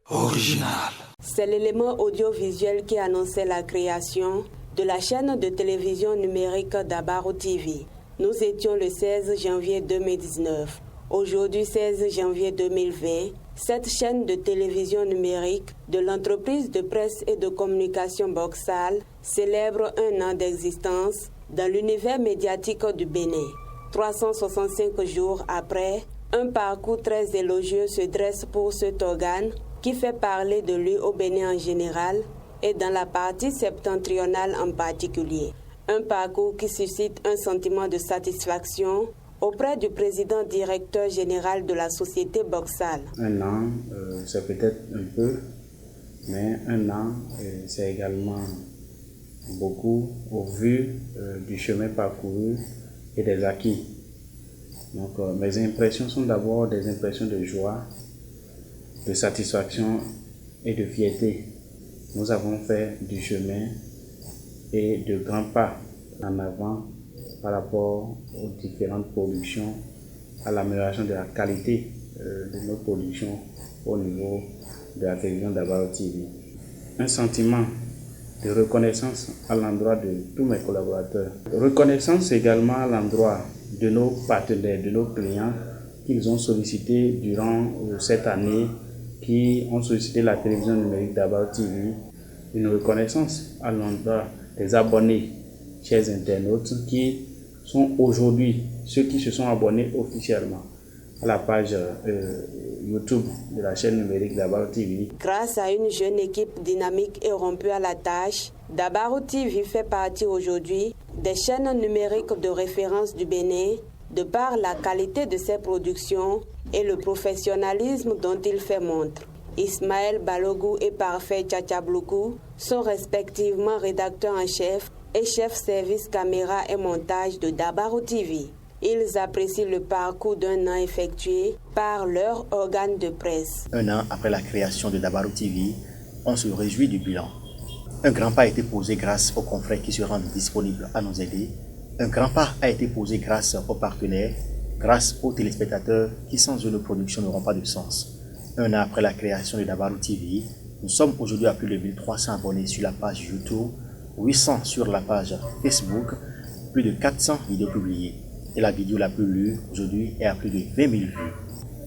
Original. C'est l'élément audiovisuel qui annonçait la création de la chaîne de télévision numérique Dabaro TV. Nous étions le 16 janvier 2019. Aujourd'hui, 16 janvier 2020, cette chaîne de télévision numérique de l'entreprise de presse et de communication Boxal célèbre un an d'existence dans l'univers médiatique du Bénin. 365 jours après, un parcours très élogieux se dresse pour cet organe qui fait parler de lui au Bénin en général et dans la partie septentrionale en particulier. Un parcours qui suscite un sentiment de satisfaction auprès du président directeur général de la société Boxal. Un an, c'est peut-être un peu, mais un an, c'est également beaucoup au vu du chemin parcouru et des acquis. Donc, mes impressions sont d'abord des impressions de joie, de satisfaction et de fierté. Nous avons fait du chemin et de grands pas en avant par rapport aux différentes productions, à l'amélioration de la qualité de nos productions au niveau de la télévision Dabaro TV. Un sentiment de reconnaissance à l'endroit de tous mes collaborateurs. Reconnaissance également à l'endroit de nos partenaires, de nos clients qu'ils ont sollicité durant cette année, qui ont sollicité la télévision numérique Dabaro TV. Une reconnaissance à l'endroit des abonnés, chers internautes, qui sont aujourd'hui ceux qui se sont abonnés officiellement à la page YouTube de la chaîne numérique Dabaro TV. Grâce à une jeune équipe dynamique et rompue à la tâche, Dabaro TV fait partie aujourd'hui des chaînes numériques de référence du Bénin de par la qualité de ses productions et le professionnalisme dont il fait montre. Ismaël Balogou et Parfait Tchatchabloukou sont respectivement rédacteurs en chef et chef service caméra et montage de Dabaro TV. Ils apprécient le parcours d'un an effectué par leur organe de presse. Un an après la création de Dabaro TV, on se réjouit du bilan. Un grand pas a été posé grâce aux confrères qui se rendent disponibles à nous aider. Un grand pas a été posé grâce aux partenaires, grâce aux téléspectateurs qui sans eux nos productions n'auront pas de sens. Un an après la création de Dabaro TV, nous sommes aujourd'hui à plus de 1300 abonnés sur la page YouTube, 800 sur la page Facebook, plus de 400 vidéos publiées. Et la vidéo la plus lue aujourd'hui est à plus de 20 000 vues.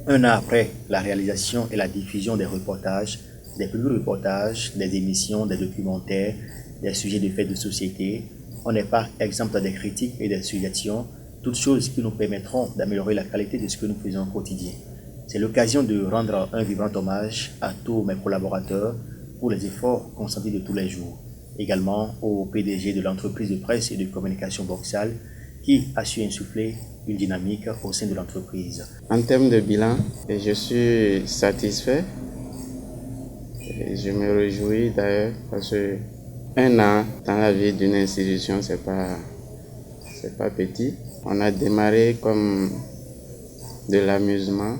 Un an après la réalisation et la diffusion des reportages, des publics reportages, des émissions, des documentaires, des sujets de faits de société, on n'est pas exempt des critiques et des suggestions, toutes choses qui nous permettront d'améliorer la qualité de ce que nous faisons au quotidien. C'est l'occasion de rendre un vibrant hommage à tous mes collaborateurs pour les efforts consentis de tous les jours. Également au PDG de l'entreprise de presse et de communication Boxal qui a su insuffler une dynamique au sein de l'entreprise. En termes de bilan, je suis satisfait. Je me réjouis d'ailleurs parce que un an dans la vie d'une institution, c'est pas petit. On a démarré comme de l'amusement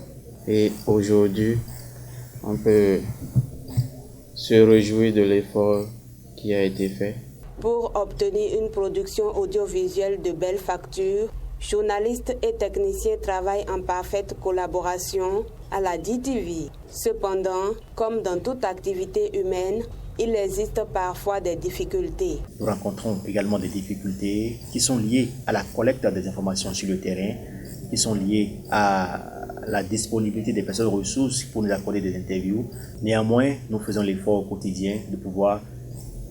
et aujourd'hui, on peut se réjouir de l'effort qui a été fait. Pour obtenir une production audiovisuelle de belle facture, journalistes et techniciens travaillent en parfaite collaboration à la DTV. Cependant, comme dans toute activité humaine, il existe parfois des difficultés. Nous rencontrons également des difficultés qui sont liées à la collecte des informations sur le terrain, qui sont liées à la disponibilité des personnes ressources pour nous accorder des interviews. Néanmoins, nous faisons l'effort au quotidien de pouvoir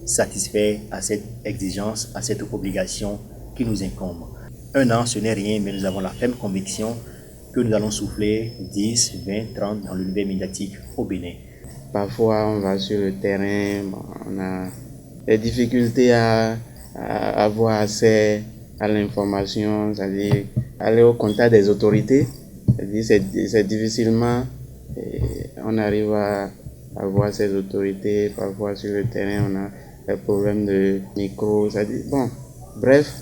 satisfaire à cette exigence, à cette obligation qui nous incombe. Un an, ce n'est rien, mais nous avons la ferme conviction que nous allons souffler 10, 20, 30 dans l'univers médiatique au Bénin. Parfois, on va sur le terrain, on a des difficultés à avoir accès à l'information, c'est-à-dire aller au contact des autorités. C'est difficilement, on arrive à voir ces autorités. Parfois, sur le terrain, on a des problèmes de micro. Bref,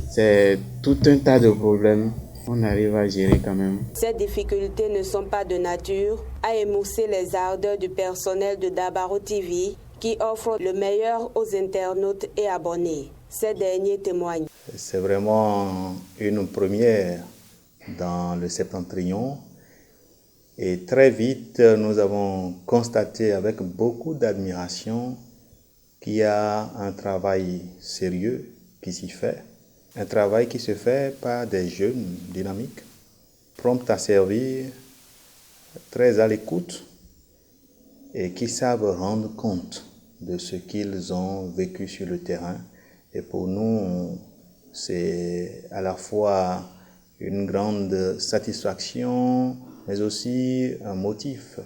c'est tout un tas de problèmes. On arrive à gérer quand même. Ces difficultés ne sont pas de nature à émousser les ardeurs du personnel de Dabaro TV qui offre le meilleur aux internautes et abonnés. Ces derniers témoignent. C'est vraiment une première dans le Septentrion Et très vite, nous avons constaté avec beaucoup d'admiration qu'il y a un travail sérieux qui s'y fait. Un travail qui se fait par des jeunes dynamiques, prompts à servir, très à l'écoute et qui savent rendre compte de ce qu'ils ont vécu sur le terrain. Et pour nous, c'est à la fois une grande satisfaction, mais aussi un motif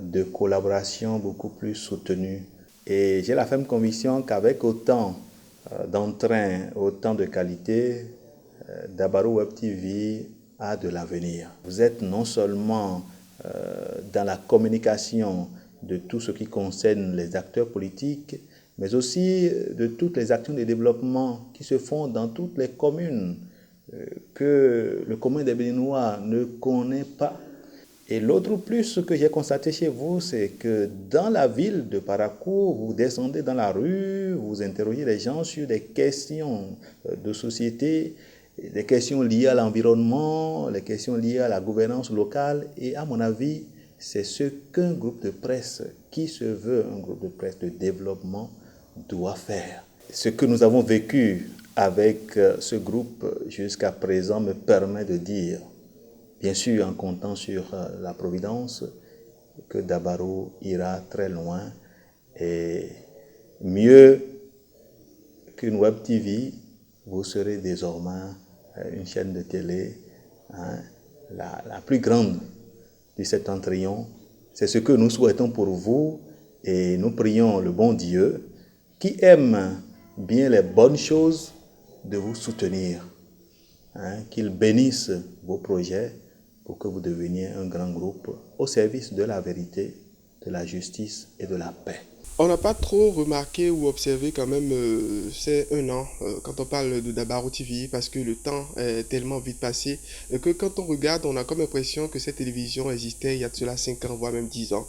de collaboration beaucoup plus soutenu. Et j'ai la ferme conviction qu'avec autant d'entrain, autant de qualité, Dabaru Web TV a de l'avenir. Vous êtes non seulement dans la communication de tout ce qui concerne les acteurs politiques, mais aussi de toutes les actions de développement qui se font dans toutes les communes que le commun des Béninois ne connaît pas. Et l'autre plus que j'ai constaté chez vous, c'est que dans la ville de Parakou, vous descendez dans la rue, vous interrogez les gens sur des questions de société, des questions liées à l'environnement, les questions liées à la gouvernance locale. Et à mon avis, c'est ce qu'un groupe de presse qui se veut un groupe de presse de développement doit faire. Ce que nous avons vécu avec ce groupe jusqu'à présent me permet de dire, bien sûr en comptant sur la Providence, que Dabaru ira très loin et mieux qu'une web TV, vous serez désormais une chaîne de télé, la plus grande du septentrion. C'est ce que nous souhaitons pour vous et nous prions le bon Dieu qui aime bien les bonnes choses de vous soutenir, qu'il bénisse vos projets pour que vous deveniez un grand groupe au service de la vérité, de la justice et de la paix. On n'a pas trop remarqué ou observé quand même ces 1 an quand on parle de Dabaru TV parce que le temps est tellement vite passé que quand on regarde, on a comme l'impression que cette télévision existait il y a de cela 5 ans, voire même 10 ans.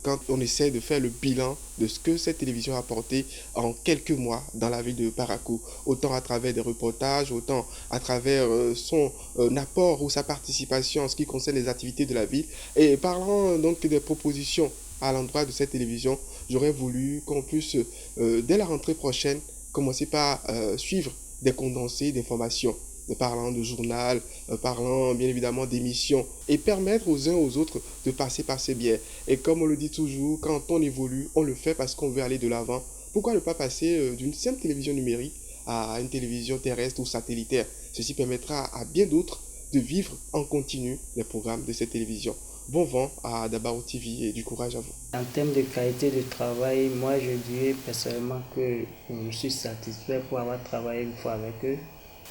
Quand on essaie de faire le bilan de ce que cette télévision a apporté en quelques mois dans la ville de Parakou, autant à travers des reportages, autant à travers son apport ou sa participation en ce qui concerne les activités de la ville. Et parlant donc des propositions à l'endroit de cette télévision, j'aurais voulu qu'on puisse, dès la rentrée prochaine, commencer par suivre des condensés d'informations, parlant de journal, parlant bien évidemment d'émissions, et permettre aux uns aux autres de passer par ces biais. Et comme on le dit toujours, quand on évolue, on le fait parce qu'on veut aller de l'avant. Pourquoi ne pas passer d'une simple télévision numérique à une télévision terrestre ou satellitaire? Ceci permettra à bien d'autres de vivre en continu les programmes de cette télévision. Bon vent à Dabaru TV et du courage à vous. En termes de qualité de travail, moi je dirais personnellement que je suis satisfait pour avoir travaillé une fois avec eux.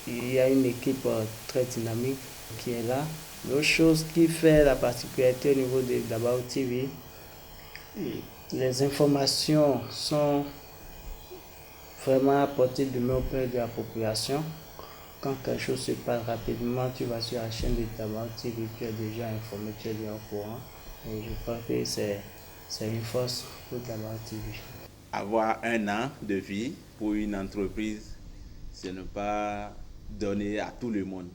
Il y a une équipe très dynamique qui est là. L'autre chose qui fait la particularité au niveau de Dabaru TV, les informations sont vraiment apportées de main auprès de la population. Quand quelque chose se passe rapidement, tu vas sur la chaîne de Dabaru TV, tu es déjà informé, tu es déjà au courant. Et je crois que c'est une force pour Dabaru TV. Avoir 1 an de vie pour une entreprise, ce n'est pas donné à tout le monde.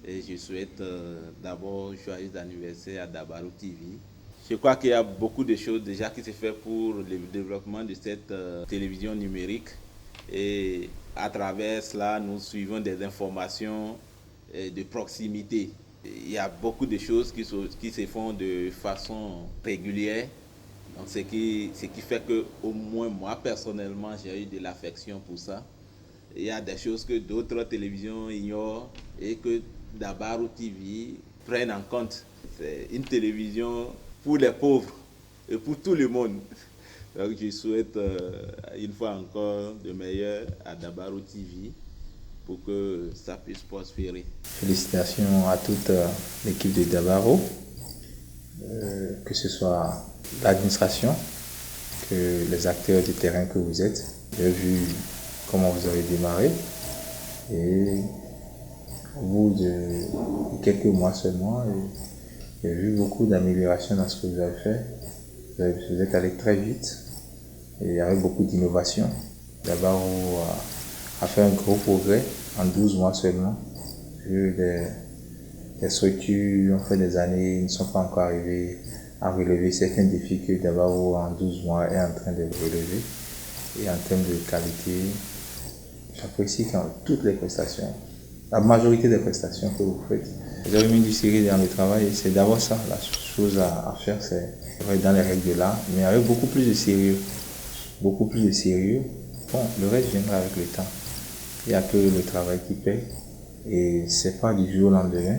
Et je souhaite d'abord joyeux anniversaire à Dabaru TV. Je crois qu'il y a beaucoup de choses déjà qui se font pour le développement de cette télévision numérique. Et à travers cela, nous suivons des informations de proximité. Il y a beaucoup de choses qui se font de façon régulière. Donc, ce qui fait que, au moins moi personnellement, j'ai eu de l'affection pour ça. Il y a des choses que d'autres télévisions ignorent et que Dabaru TV prennent en compte. C'est une télévision pour les pauvres et pour tout le monde. Donc je souhaite une fois encore de meilleur à Dabaru TV pour que ça puisse prospérer. Félicitations à toute l'équipe de Dabaru, que ce soit l'administration, que les acteurs du terrain que vous êtes. J'ai vu comment vous avez démarré et au bout de quelques mois seulement, j'ai vu beaucoup d'améliorations dans ce que vous avez fait. Vous êtes allé très vite et avec beaucoup d'innovation. D'abord, on a fait un gros progrès en 12 mois seulement. J'ai eu Les structures ont fait des années, ne sont pas encore arrivées à relever certains défis que Dabaro en 12 mois est en train de relever. Et en termes de qualité, j'apprécie quand toutes les prestations, la majorité des prestations que vous faites. Vous avez mis du sérieux dans le travail et c'est d'abord ça, la chose à faire, c'est dans les règles de l'art, mais avec beaucoup plus de sérieux. Beaucoup plus de sérieux. Bon, le reste viendra avec le temps. Il n'y a que le travail qui paie et c'est pas du jour au lendemain.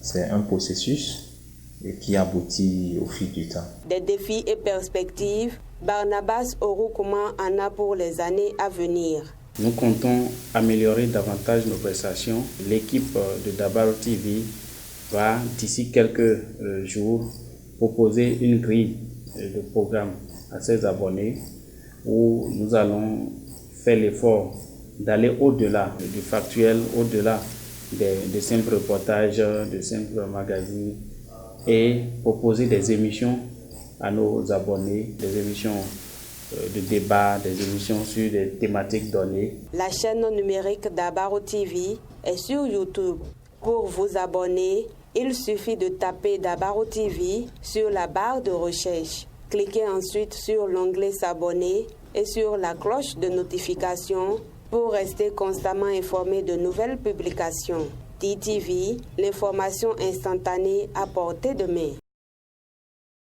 C'est un processus et qui aboutit au fil du temps. Des défis et perspectives, Barnabas Oroukouman en a pour les années à venir. Nous comptons améliorer davantage nos prestations. L'équipe de Dabaro TV va, d'ici quelques jours, proposer une grille de programme à ses abonnés où nous allons faire l'effort d'aller au-delà du factuel, au-delà des simples reportages, de simples magazines et proposer des émissions à nos abonnés, des émissions de débat, des émissions sur des thématiques données. La chaîne numérique Dabaro TV est sur YouTube. Pour vous abonner, il suffit de taper Dabaro TV sur la barre de recherche. Cliquez ensuite sur l'onglet S'abonner et sur la cloche de notification pour rester constamment informé de nouvelles publications. DTV, l'information instantanée à portée de main.